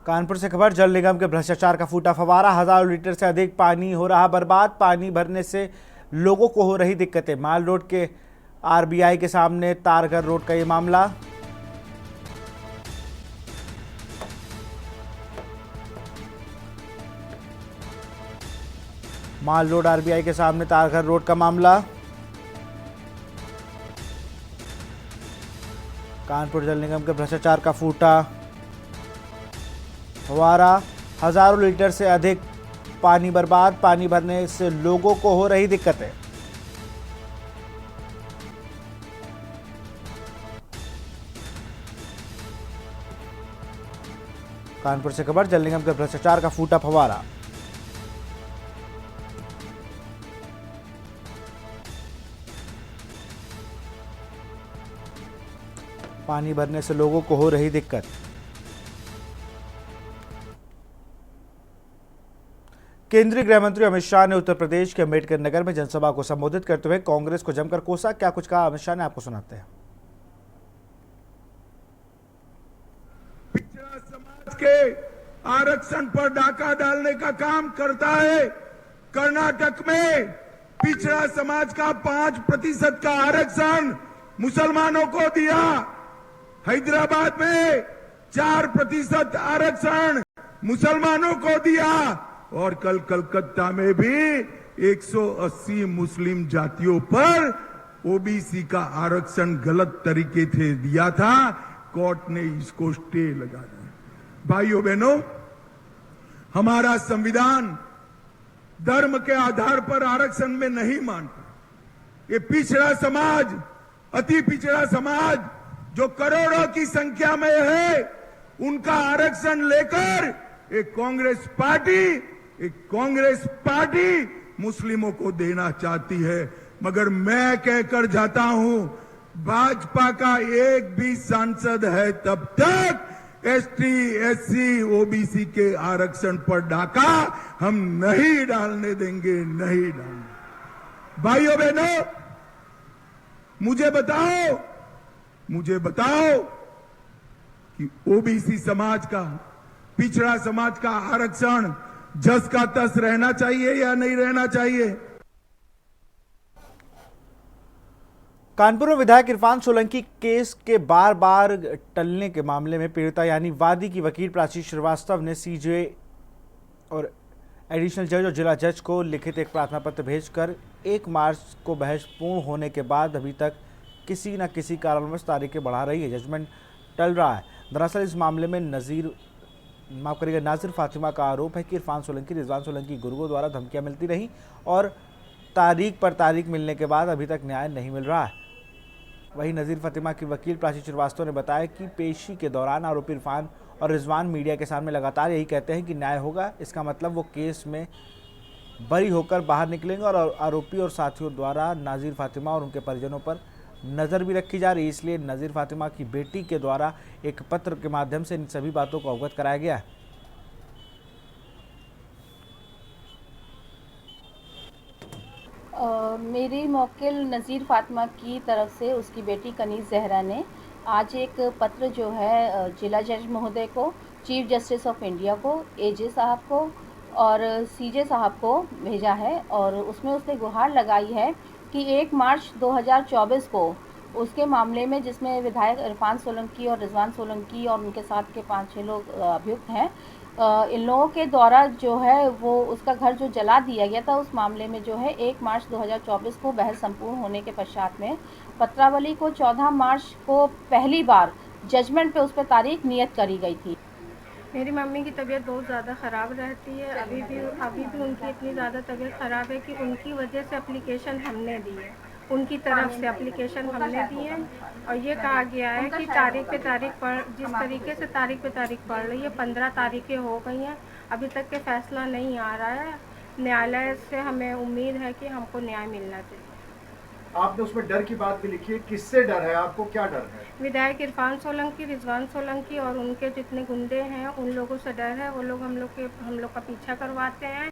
कानपुर से खबर, जल निगम के भ्रष्टाचार का फूटा फवारा, हजारों लीटर से अधिक पानी हो रहा बर्बाद। पानी भरने से लोगों को हो रही दिक्कतें। माल रोड के आरबीआई के सामने तारघर रोड का ये मामला। माल रोड आरबीआई के सामने तारघर रोड का मामला। कानपुर जल निगम के भ्रष्टाचार का फूटा फवारा, हजारों लीटर से अधिक पानी बर्बाद। पानी भरने से लोगों को हो रही दिक्कतें। कानपुर से खबर, जल निगम के भ्रष्टाचार का फूटा फवारा। पानी भरने से लोगों को हो रही दिक्कत। केंद्रीय गृह मंत्री अमित शाह ने उत्तर प्रदेश के अम्बेडकर नगर में जनसभा को संबोधित करते हुए कांग्रेस को जमकर कोसा। क्या कुछ कहा अमित शाह ने, आपको सुनाते हैं। पिछड़ा समाज के आरक्षण पर डाका डालने का काम करता है। कर्नाटक में पिछड़ा समाज का 5% का आरक्षण मुसलमानों को दिया। हैदराबाद में 4% आरक्षण मुसलमानों को दिया। और कल कलकत्ता में भी 180 मुस्लिम जातियों पर ओबीसी का आरक्षण गलत तरीके से दिया था। कोर्ट ने इसको स्टे लगा दिया। भाइयों बहनों, हमारा संविधान धर्म के आधार पर आरक्षण में नहीं मानता। ये पिछड़ा समाज, अति पिछड़ा समाज जो करोड़ों की संख्या में है, उनका आरक्षण लेकर एक कांग्रेस पार्टी मुस्लिमों को देना चाहती है। मगर मैं कहकर जाता हूं, भाजपा का एक भी सांसद है तब तक एसटी, एससी, ओबीसी के आरक्षण पर डाका हम नहीं डालने देंगे, नहीं डालने। भाइयों बहनों, मुझे बताओ कि ओबीसी समाज का, पिछड़ा समाज का आरक्षण जस का तस रहना चाहिए या नहीं रहना चाहिए? कानपुर में विधायक इरफान सोलंकी केस के बार बार टलने के मामले में पीड़िता यानी वादी की वकील प्राची श्रीवास्तव ने सीजे और एडिशनल जज और जिला जज को लिखित एक प्रार्थना पत्र भेजकर 1 मार्च को बहस पूर्ण होने के बाद अभी तक किसी न किसी कारणवश तारीखें बढ़ा रही है। जजमेंट टल रहा है। दरअसल इस मामले में नाजिर फातिमा का आरोप है कि इरफान सोलंकी, रिजवान सोलंकी गुर्गों द्वारा धमकियां मिलती रहीं और तारीख पर तारीख मिलने के बाद अभी तक न्याय नहीं मिल रहा है। वहीं नजीर फातिमा की वकील प्राची श्रीवास्तव ने बताया कि पेशी के दौरान आरोपी इरफान और रिजवान मीडिया के सामने लगातार यही कहते हैं कि न्याय होगा। इसका मतलब वो केस में बरी होकर बाहर निकलेंगे और आरोपी और साथियों द्वारा नाजिर फातिमा और उनके परिजनों पर नज़र भी रखी जा रही है। इसलिए नजीर फातिमा की बेटी के द्वारा एक पत्र के माध्यम से इन सभी बातों को अवगत कराया गया है। मेरी मौकिल नज़ीर फातिमा की तरफ से उसकी बेटी कनीज़ जहरा ने आज एक पत्र जो है जिला जज महोदय को, चीफ जस्टिस ऑफ इंडिया को, एजे साहब को और सीजे साहब को भेजा है और उसमें उसने गुहार लगाई है कि 1 मार्च 2024 को उसके मामले में, जिसमें विधायक इरफान सोलंकी और रिजवान सोलंकी और उनके साथ के 5-6 लोग अभियुक्त हैं, इन लोगों के द्वारा जो है वो उसका घर जो जला दिया गया था, उस मामले में जो है 1 मार्च 2024 को बहस संपूर्ण होने के पश्चात में पत्रावली को 14 मार्च को पहली बार जजमेंट पे उस पर तारीख नियत करी गई थी। मेरी मम्मी की तबीयत बहुत ज़्यादा ख़राब रहती है। अभी भी उनकी इतनी ज़्यादा तबीयत ख़राब है कि उनकी वजह से एप्लीकेशन हमने दी है, उनकी तरफ से एप्लीकेशन हमने दी है और ये कहा गया है कि तारीख पे तारीख पढ़, जिस तरीके से तारीख पे तारीख पढ़ रही है, 15 तारीखें हो गई हैं, अभी तक के फैसला नहीं आ रहा है। न्यायालय से हमें उम्मीद है कि हमको न्याय मिलना चाहिए। आपने उसमें डर की बात भी लिखी है, किससे डर है आपको, क्या डर है? विधायक इरफान सोलंकी, रिजवान सोलंकी और उनके जितने गुंडे हैं उन लोगों से डर है। वो लोग हम लोग का पीछा करवाते हैं।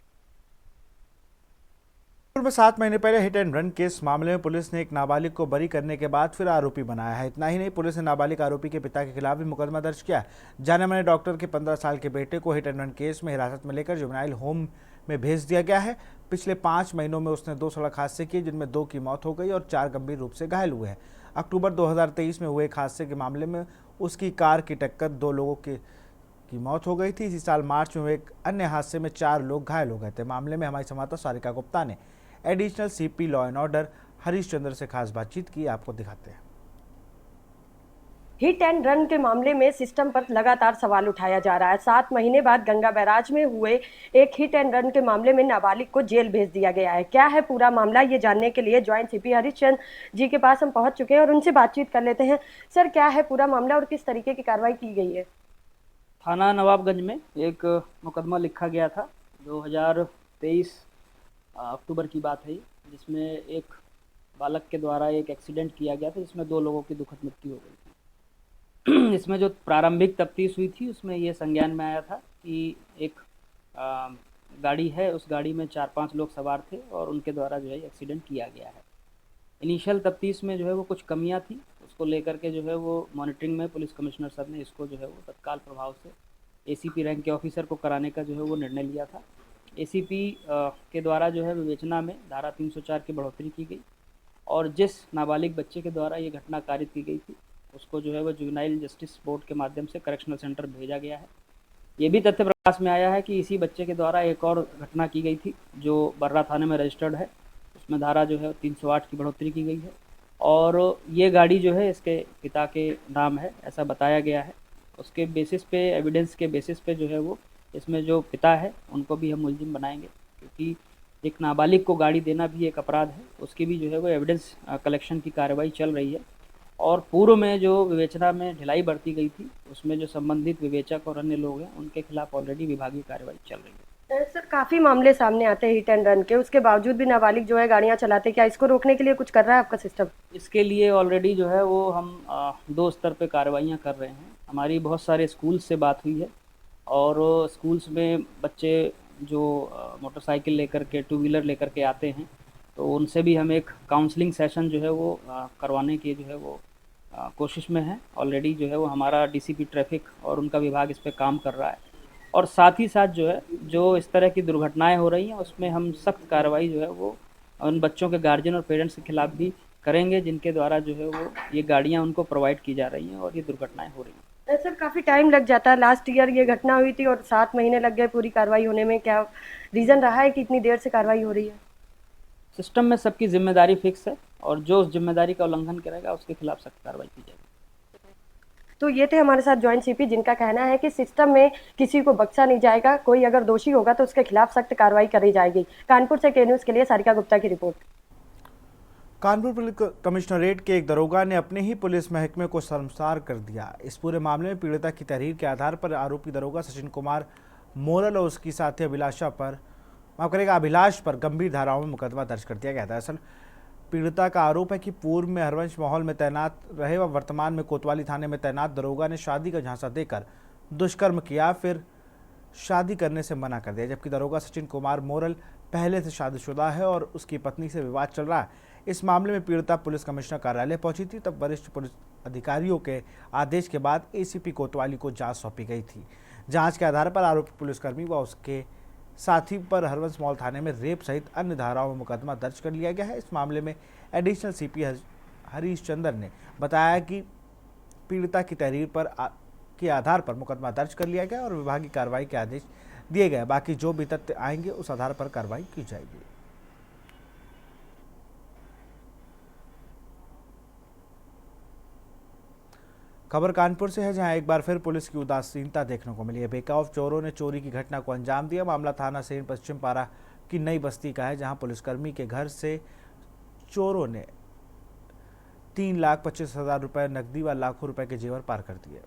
में 7 महीने पहले हिट एंड रन केस मामले में पुलिस ने एक नाबालिग को बरी करने के बाद फिर आरोपी बनाया है। इतना ही नहीं, पुलिस ने नाबालिग आरोपी के पिता के खिलाफ भी मुकदमा दर्ज किया। जाने माने डॉक्टर के 15 साल के बेटे को हिट एंड रन केस में हिरासत में लेकर जुवेनाइल होम में भेज दिया गया है। पिछले 5 महीनों में उसने 2 सड़क हादसे किए, जिनमें 2 की मौत हो गई और 4 गंभीर रूप से घायल हुए हैं। अक्टूबर 2023 में हुए एक हादसे के मामले में उसकी कार की टक्कर 2 लोगों की मौत हो गई थी। इसी साल मार्च में हुए एक अन्य हादसे में 4 लोग घायल हो गए थे। मामले में हमारी संवाददाता सारिका गुप्ता ने additional CP law and order Harish Chandra से खास बातचीत की, आपको दिखाते हैं। हिट एंड रन के मामले में सिस्टम पर लगातार सवाल उठाया जा रहा है। 7 महीने बाद गंगा बैराज में हुए एक हिट एंड रन के मामले में नाबालिग को जेल भेज दिया गया है। क्या है पूरा मामला, ये जानने के लिए ज्वाइंट सीपी हरीश चंद्र जी के पास हम पहुंच चुके हैं और उनसे बातचीत कर लेते हैं। सर, क्या है पूरा मामला और किस तरीके की कार्रवाई की गई है? थाना नवाबगंज में एक मुकदमा लिखा गया था। 2023 अक्टूबर की बात है, जिसमें एक बालक के द्वारा एक एक्सीडेंट किया गया था, जिसमें 2 लोगों की दुखद मृत्यु हो गई थी। इसमें जो प्रारंभिक तफ्तीश हुई थी उसमें ये संज्ञान में आया था कि एक गाड़ी है, उस गाड़ी में 4-5 लोग सवार थे और उनके द्वारा जो है एक्सीडेंट किया गया है। इनिशियल तफ्तीश में जो है वो कुछ कमियां थी, उसको लेकर के जो है वो मॉनिटरिंग में पुलिस कमिश्नर साहब ने इसको जो है वो तत्काल प्रभाव से एसीपी रैंक के ऑफिसर को कराने का जो है वो निर्णय लिया था। एसीपी के द्वारा जो है विवेचना में धारा 304 की बढ़ोतरी की गई और जिस नाबालिग बच्चे के द्वारा ये घटना कारित की गई थी उसको जो है वो जुवेनाइल जस्टिस बोर्ड के माध्यम से करेक्शनल सेंटर भेजा गया है। ये भी तथ्य प्रकाश में आया है कि इसी बच्चे के द्वारा एक और घटना की गई थी जो बर्रा थाने में रजिस्टर्ड है, उसमें धारा जो है 308 की बढ़ोतरी की गई है और ये गाड़ी जो है इसके पिता के नाम है, ऐसा बताया गया है। उसके बेसिस पे, एविडेंस के बेसिस पे जो है वो इसमें जो पिता है उनको भी हम मुलजिम बनाएंगे, क्योंकि एक नाबालिग को गाड़ी देना भी एक अपराध है। उसकी भी जो है वो एविडेंस कलेक्शन की कार्रवाई चल रही है और पूर्व में जो विवेचना में ढिलाई बरती गई थी उसमें जो संबंधित विवेचक और अन्य लोग हैं उनके खिलाफ ऑलरेडी विभागीय कार्रवाई चल रही है। सर, काफ़ी मामले सामने आते हैं हिट एंड रन के, उसके बावजूद भी नाबालिग जो है गाड़ियाँ चलाते, क्या इसको रोकने के लिए कुछ कर रहा है आपका सिस्टम? इसके लिए ऑलरेडी जो है वो हम 2 स्तर पे कार्रवाइयाँ कर रहे हैं। हमारी बहुत सारे स्कूल से बात हुई है और स्कूल्स में बच्चे जो मोटरसाइकिल लेकर के, 2 व्हीलर लेकर के आते हैं तो उनसे भी हम एक काउंसलिंग सेशन जो है वो करवाने की जो है वो कोशिश में है। ऑलरेडी जो है वो हमारा डीसीपी ट्रैफिक और उनका विभाग इस पे काम कर रहा है और साथ ही साथ जो है जो इस तरह की दुर्घटनाएं हो रही हैं उसमें हम सख्त कार्रवाई जो है वो उन बच्चों के गार्जियन और पेरेंट्स के खिलाफ भी करेंगे जिनके द्वारा जो है वो ये गाड़ियाँ उनको प्रोवाइड की जा रही हैं और ये दुर्घटनाएँ हो रही हैं। सर, काफ़ी टाइम लग जाता है। लास्ट ईयर ये घटना हुई थी और 7 महीने लग गए पूरी कार्रवाई होने में। क्या रीज़न रहा है कि इतनी देर से कार्रवाई हो रही है? सिस्टम में सबकी जिम्मेदारी फिक्स है और जो उस जिम्मेदारी का उल्लंघन करेगा उसके खिलाफ सख्त कार्रवाई की जाएगी। तो ये थे हमारे साथ ज्वाइंट सीपी जिनका कहना है कि सिस्टम में किसी को बख्शा नहीं जाएगा, कोई अगर दोषी होगा तो उसके खिलाफ सख्त कार्रवाई करी जाएगी। कानपुर से के न्यूज़ के लिए सारिका गुप्ता की रिपोर्ट। कानपुर पुलिस कमिश्नरेट के एक दरोगा ने अपने ही पुलिस महकमे को शर्मसार कर दिया। इस पूरे मामले में पीड़िता की तहरीर के आधार पर आरोपी दरोगा सचिन कुमार मोरल और उसकी साथी अभिलाष पर गंभीर धाराओं में मुकदमा दर्ज कर दिया गया। दरअसल पीड़िता का आरोप है कि पूर्व में हरवंश माहौल में तैनात रहे व वर्तमान में कोतवाली थाने में तैनात दरोगा ने शादी का झांसा देकर दुष्कर्म किया, फिर शादी करने से मना कर दिया। जबकि दरोगा सचिन कुमार मोरल पहले से शादीशुदा है और उसकी पत्नी से विवाद चल रहा है। इस मामले में पीड़िता पुलिस कमिश्नर कार्यालय पहुंची थी, तब वरिष्ठ पुलिस अधिकारियों के आदेश के बाद एसीपी कोतवाली को जांच सौंपी गई थी। जांच के आधार पर आरोपी पुलिसकर्मी व उसके साथी पर हरवंश मॉल थाने में रेप सहित अन्य धाराओं में मुकदमा दर्ज कर लिया गया है। इस मामले में एडिशनल सीपी हरीश चंद्र ने बताया कि पीड़िता की तहरीर के आधार पर मुकदमा दर्ज कर लिया गया और विभागीय कार्रवाई के आदेश दिए गए। बाकी जो भी तथ्य आएंगे उस आधार पर कार्रवाई की जाएगी। खबर कानपुर से है, जहां एक बार फिर पुलिस की उदासीनता देखने को मिली है। बेखौफ चोरों ने चोरी की घटना को अंजाम दिया। मामला थाना सेन पश्चिम पारा की नई बस्ती का है, जहां पुलिसकर्मी के घर से चोरों ने 3,25,000 रुपए नकदी व लाखों रुपए के जेवर पार कर दिए।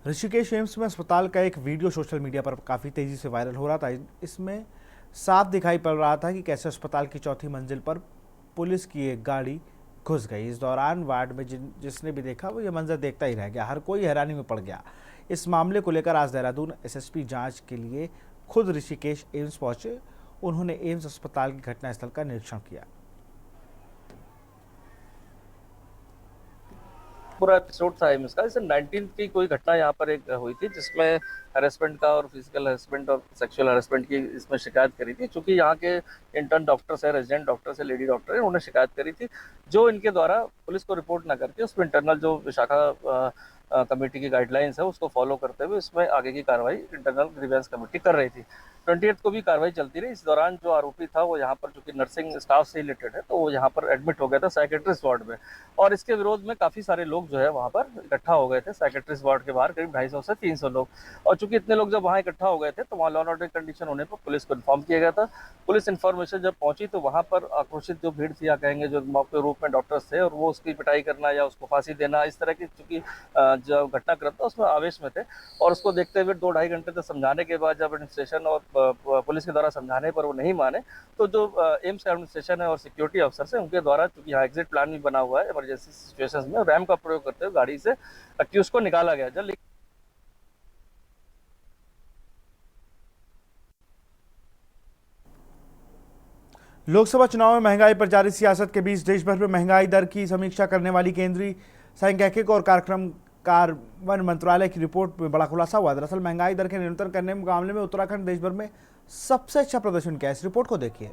ऋषिकेश एम्स में अस्पताल का एक वीडियो सोशल मीडिया पर काफ़ी तेज़ी से वायरल हो रहा था। इसमें साफ दिखाई पड़ रहा था कि कैसे अस्पताल की चौथी मंजिल पर पुलिस की एक गाड़ी घुस गई। इस दौरान वार्ड में जिसने भी देखा वो ये मंजर देखता ही रह गया। हर कोई हैरानी में पड़ गया। इस मामले को लेकर आज देहरादून एसएसपी जांच के लिए खुद ऋषिकेश एम्स पहुंचे। उन्होंने एम्स अस्पताल की घटनास्थल का निरीक्षण किया। पूरा एपिसोड था इसका। जैसे 19 की कोई घटना यहाँ पर एक हुई थी जिसमें हरेसमेंट का और फिजिकल हरेसमेंट और सेक्सुअल हरेसमेंट की इसमें शिकायत करी थी। चूँकि यहाँ के इंटर्न डॉक्टर्स है, रेजिडेंट डॉक्टर्स है, लेडी डॉक्टर है, उन्होंने शिकायत करी थी जो इनके द्वारा पुलिस को रिपोर्ट ना करके उसमें इंटरनल जो विशाखा कमेटी की गाइडलाइंस है उसको फॉलो करते हुए इसमें आगे की कार्रवाई इंटरनल ग्रीवेंस कमेटी कर रही थी। 28 को भी कार्रवाई चलती रही। इस दौरान जो आरोपी था वो यहाँ पर चूंकि नर्सिंग स्टाफ से रिलेटेड है तो वो यहाँ पर एडमिट हो गया था साइकेट्रिस्ट वार्ड में, और इसके विरोध में काफ़ी सारे लोग जो है वहाँ पर इकट्ठा हो गए थे। साइकेट्रिस्ट वार्ड के बाहर करीब 250 से 300 लोग, और चूंकि इतने लोग जब वहाँ इकट्ठा हो गए थे तो वहाँ लॉ एंड ऑर्डर कंडीशन होने पर पुलिस को इन्फॉर्म किया गया था। पुलिस इन्फॉर्मेशन जब पहुंची तो वहाँ पर आक्रोशित जो भीड़ थी या कहेंगे जो मौके रूप में डॉक्टर्स थे और वो उसकी पिटाई करना या उसको फांसी देना, इस तरह की चूंकि जो घटनाक्रम था उसमें आवेश में थे। और उसको देखते हुए 2-2.5 घंटे तक समझाने के बाद जब एडमिनिस्ट्रेशन और पुलिस के द्वारा समझाने पर वो नहीं माने तो जो एम्स का एडमिनिस्ट्रेशन है और सिक्योरिटी अफसर है उनके द्वारा, चूंकि यहाँ एग्जिट प्लान भी बना हुआ है इमरजेंसी सिचुएशंस में, रैम का प्रयोग करते हुए गाड़ी से अक्यूज को निकाला गया। जब लोकसभा चुनाव में महंगाई पर जारी सियासत के बीच देश भर में महंगाई दर की समीक्षा करने वाली केंद्रीय सांख्यिकी और कार्यान्वयन मंत्रालय की रिपोर्ट में बड़ा खुलासा हुआ। दरअसल महंगाई दर के नियंत्रण करने के मामले में उत्तराखंड देश भर में सबसे अच्छा प्रदर्शन किया। इस रिपोर्ट को देखिए।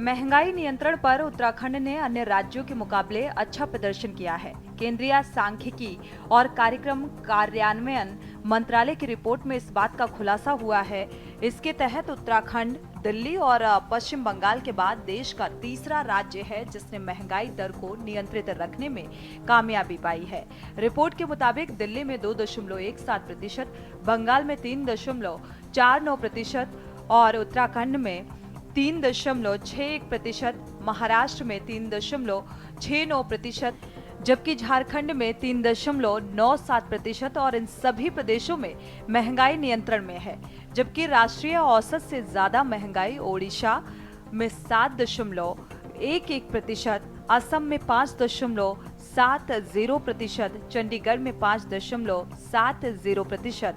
महंगाई नियंत्रण पर उत्तराखंड ने अन्य राज्यों के मुकाबले अच्छा प्रदर्शन किया है। केंद्रीय सांख्यिकी और कार्यक्रम कार्यान्वयन मंत्रालय की रिपोर्ट में इस बात का खुलासा हुआ है। इसके तहत उत्तराखंड, दिल्ली और पश्चिम बंगाल के बाद देश का तीसरा राज्य है जिसने महंगाई दर को नियंत्रित रखने में कामयाबी पाई है। रिपोर्ट के मुताबिक दिल्ली में 2.17%, बंगाल में 3.49% और उत्तराखंड में 3.61%, महाराष्ट्र में 3.69%, जबकि झारखंड में 3.97% और इन सभी प्रदेशों में महंगाई नियंत्रण में है। जबकि राष्ट्रीय औसत से ज्यादा महंगाई ओडिशा में 7.11%, असम में 5.70%, चंडीगढ़ में 5.70%,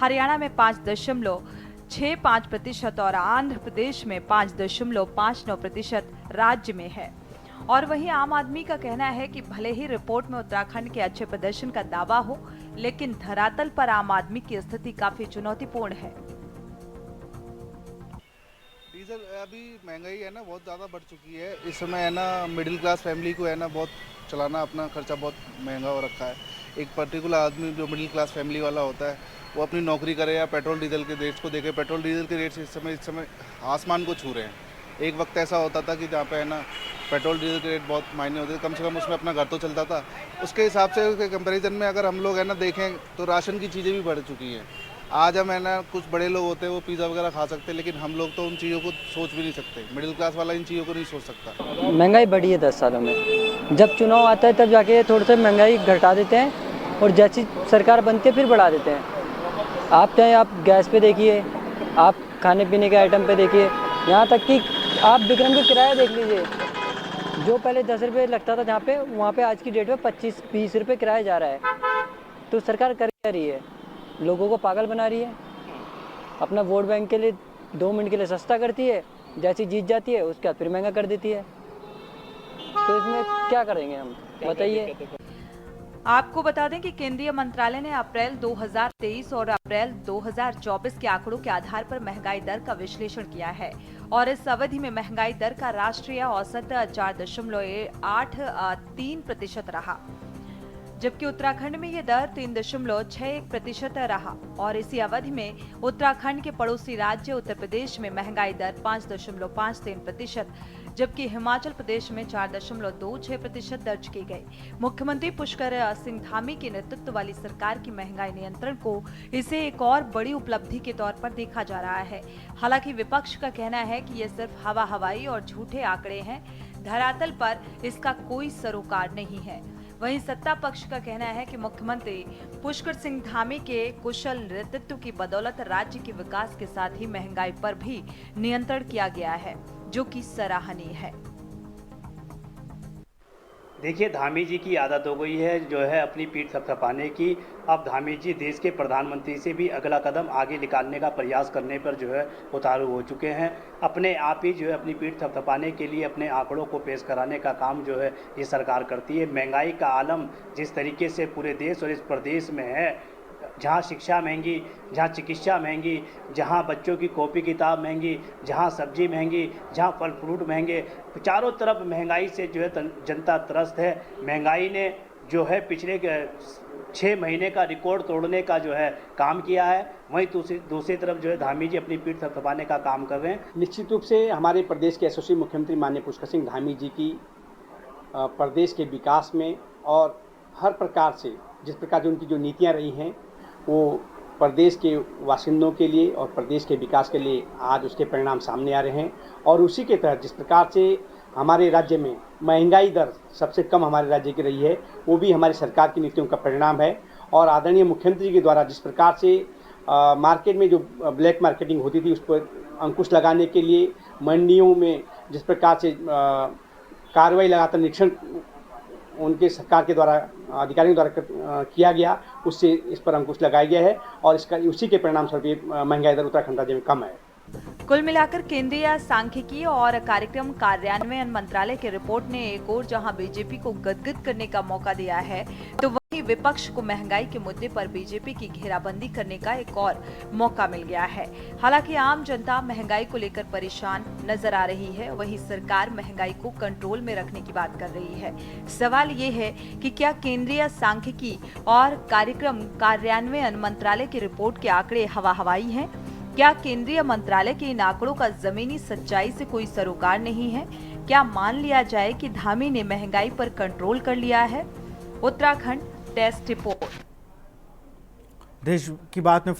हरियाणा में 5.65% और आंध्र प्रदेश में 5.59% राज्य में है। और वहीं आम आदमी का कहना है कि भले ही रिपोर्ट में उत्तराखंड के अच्छे प्रदर्शन का दावा हो, लेकिन धरातल पर आम आदमी की स्थिति काफी चुनौतीपूर्ण है। डीजल अभी महंगाई है ना बहुत ज़्यादा बढ़ चुकी है। इस समय है ना मिडिल क्लास फैमिली को है ना बहुत चलाना, अपना खर्चा बहुत महंगा हो रखा है। एक पर्टिकुलर आदमी जो मिडिल क्लास फैमिली वाला होता है वो अपनी नौकरी करे या पेट्रोल डीजल के रेट्स को देखे। पेट्रोल डीजल के रेट्स इस समय आसमान को छू रहे हैं। एक वक्त ऐसा होता था कि जहाँ पे है ना पेट्रोल डीजल के रेट बहुत मायने होते थे, कम से कम उसमें अपना घर तो चलता था। उसके हिसाब से उसके कंपैरिजन में अगर हम लोग है ना देखें तो राशन की चीज़ें भी बढ़ चुकी हैं। आज हम है ना कुछ बड़े लोग होते हैं वो पिज़्ज़ा वगैरह खा सकते हैं, लेकिन हम लोग तो उन चीज़ों को सोच भी नहीं सकते। मिडिल क्लास वाला इन चीज़ों को नहीं सोच सकता। महंगाई बढ़ी है 10 सालों में। जब चुनाव आता है तब जाके थोड़ा सा महंगाई घटा देते हैं और जैसी सरकार बनती है फिर बढ़ा देते हैं। आप चाहे आप गैस पे देखिए, आप खाने पीने के आइटम पे देखिए, यहाँ तक कि आप विक्रम का किराया देख लीजिए। जो पहले 10 रुपये लगता था जहाँ पे, वहाँ पे आज की डेट में 25-20 रुपये किराया जा रहा है। तो सरकार कर क्या रही है? लोगों को पागल बना रही है। अपना वोट बैंक के लिए 2 मिनट के लिए सस्ता करती है, जैसी जीत जाती है उसके बाद फिर महंगा कर देती है। तो इसमें क्या करेंगे हम, बताइए। आपको बता दें कि केंद्रीय मंत्रालय ने अप्रैल 2023 और अप्रैल 2024 के आंकड़ों के आधार पर महंगाई दर का विश्लेषण किया है और इस अवधि में महंगाई दर का राष्ट्रीय औसत 4.83% रहा, जबकि उत्तराखंड में ये दर 3.61% रहा। और इसी अवधि में उत्तराखंड के पड़ोसी राज्य उत्तर प्रदेश में महंगाई दर 5.53%, जबकि हिमाचल प्रदेश में 4.26% दर्ज की गई। मुख्यमंत्री पुष्कर सिंह धामी के नेतृत्व वाली सरकार की महंगाई नियंत्रण को इसे एक और बड़ी उपलब्धि के तौर पर देखा जा रहा है। हालांकि विपक्ष का कहना है कि ये सिर्फ हवा हवाई और झूठे आंकड़े हैं, धरातल पर इसका कोई सरोकार नहीं है। वहीं सत्ता पक्ष का कहना है कि मुख्यमंत्री पुष्कर सिंह धामी के कुशल नेतृत्व की बदौलत राज्य के विकास के साथ ही महंगाई पर भी नियंत्रण किया गया है, जो कि सराहनीय है। देखिए, धामी जी की आदत हो गई है जो है अपनी पीठ थपथपाने की। अब धामी जी देश के प्रधानमंत्री से भी अगला कदम आगे निकालने का प्रयास करने पर जो है उतारू हो चुके हैं। अपने आप ही जो है अपनी पीठ थपथपाने के लिए अपने आंकड़ों को पेश कराने का काम जो है ये सरकार करती है। महंगाई का आलम जिस तरीके से पूरे देश और इस प्रदेश में है, जहाँ शिक्षा महंगी, जहाँ चिकित्सा महंगी, जहाँ बच्चों की कॉपी किताब महंगी, जहाँ सब्जी महंगी, जहाँ फल फ्रूट महंगे, चारों तरफ महंगाई से जो है जनता त्रस्त है। महंगाई ने जो है पिछले 6 महीने का रिकॉर्ड तोड़ने का जो है काम किया है। वहीं दूसरी तरफ जो है धामी जी अपनी पीठ थपथपाने का काम कर रहे हैं। निश्चित रूप से हमारे प्रदेश के यशस्वी मुख्यमंत्री माननीय पुष्कर सिंह धामी जी की प्रदेश के विकास में और हर प्रकार से जिस प्रकार की उनकी जो नीतियाँ रही हैं वो प्रदेश के वासिंदों के लिए और प्रदेश के विकास के लिए आज उसके परिणाम सामने आ रहे हैं। और उसी के तहत जिस प्रकार से हमारे राज्य में महंगाई दर सबसे कम हमारे राज्य की रही है, वो भी हमारी सरकार की नीतियों का परिणाम है। और आदरणीय मुख्यमंत्री के द्वारा जिस प्रकार से मार्केट में जो ब्लैक मार्केटिंग होती थी उस पर अंकुश लगाने के लिए मंडियों में जिस प्रकार से कार्रवाई लगातार निरीक्षण उनके सरकार के द्वारा अधिकारियों द्वारा किया गया, उससे इस पर अंकुश लगाया गया है और इसका उसी के परिणाम स्वरूप महंगाई दर उत्तराखंड राज्य में कम है। कुल मिलाकर केंद्रीय सांख्यिकी और कार्यक्रम कार्यान्वयन मंत्रालय की रिपोर्ट ने एक और जहां बीजेपी को गदगद करने का मौका दिया है, तो वहीं विपक्ष को महंगाई के मुद्दे पर बीजेपी की घेराबंदी करने का एक और मौका मिल गया है। हालांकि आम जनता महंगाई को लेकर परेशान नजर आ रही है, वहीं सरकार महंगाई को कंट्रोल में रखने की बात कर रही है। सवाल ये है कि क्या केंद्रीय सांख्यिकी और कार्यक्रम कार्यान्वयन मंत्रालय की रिपोर्ट के आंकड़े हवा हवाई हैं? क्या केंद्रीय मंत्रालय के इन आंकड़ों का जमीनी सच्चाई से कोई सरोकार नहीं है? क्या मान लिया जाए कि धामी ने महंगाई पर कंट्रोल कर लिया है? Uttarakhand test report. देश की बात में